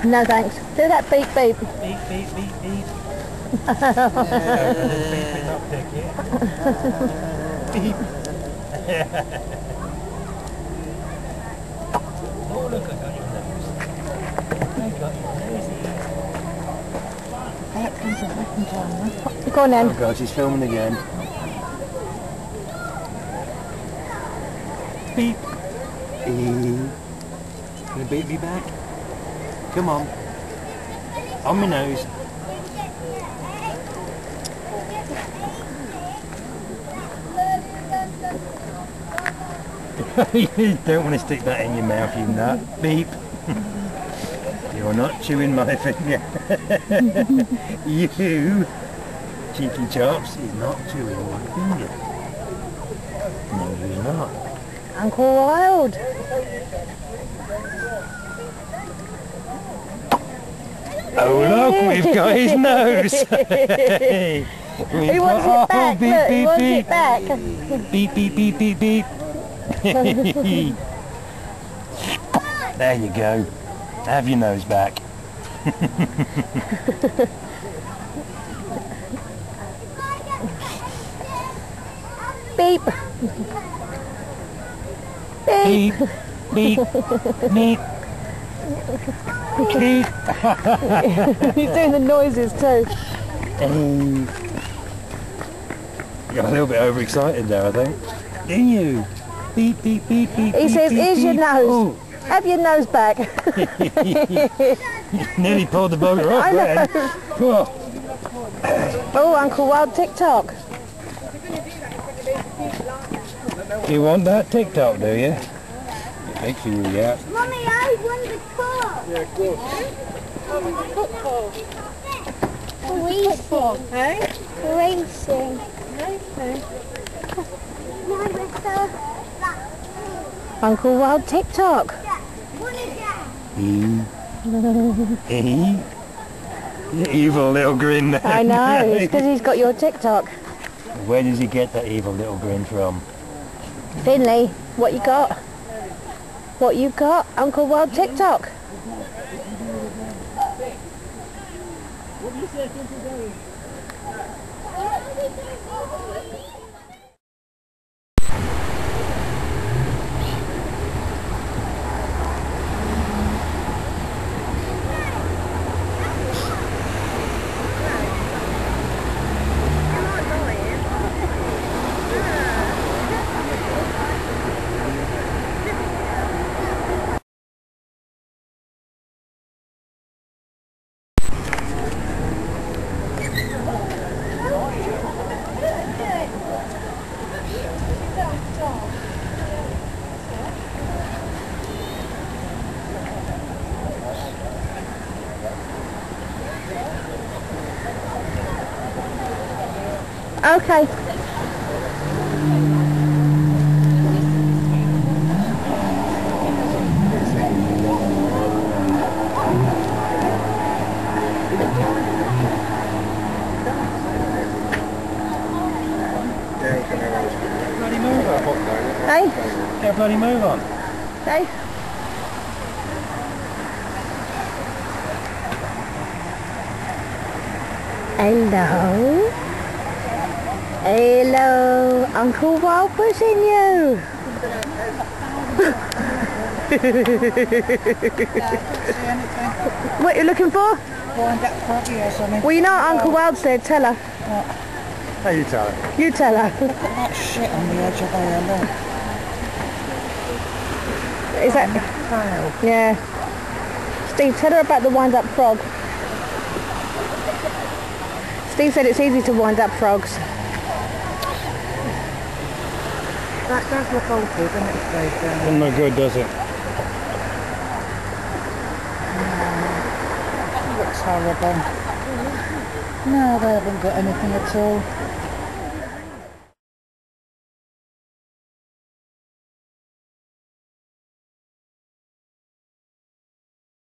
No thanks. Do that beep beep. Beep, beep, beep, beep. Yeah, beep it up, dick, yeah. Beep. Oh, look, I got your nose. I got your nose. That comes up with time. Go on then. Oh God, she's filming again. Beep. Can you beep me back? Come on. On my nose. You don't want to stick that in your mouth, you nut. Beep. You're not chewing my finger. You, cheeky chops, is not chewing my finger. No, he's not. Uncle Wild. Oh look, we've got his nose. He wants it back, beep, look, he beep, wants beep. it back. Beep, beep, beep, beep, beep. There you go. Have your nose back. Beep. Beep, beep, beep. Beep. He's doing the noises too. Got a little bit overexcited there, I think. Didn't you? Beep, beep, beep, beep. He says, beep, here's beep, your beep. nose. Oh. Have your nose back. Nearly pulled the bugger off I know. then. Oh. Oh, Uncle Wild TikTok. You want that TikTok, do you? Make sure you get. Mummy, I won the cup. Yeah, of course. Racing. Hey? Racing. Uncle Wild TikTok. Evil little grin there. I know, it's because he's got your TikTok. Where does he get that evil little grin from? Finley, what you got? What you got? Uncle Wild TikTok. Okay. Bloody move on. Hey? Yeah, bloody move on. Hey? Hello? Hello, Uncle Wild pushing you. What you looking for? Well, you know what Uncle Wild said, tell her. How you tell her? You tell her. That shit on the edge of there, look. Is that... Yeah. Steve, tell her about the wind-up frog. Steve said it's easy to wind up frogs. That does look awful, doesn't it, Steve? Doesn't look good, does it? Looks horrible. No, they haven't got anything at all.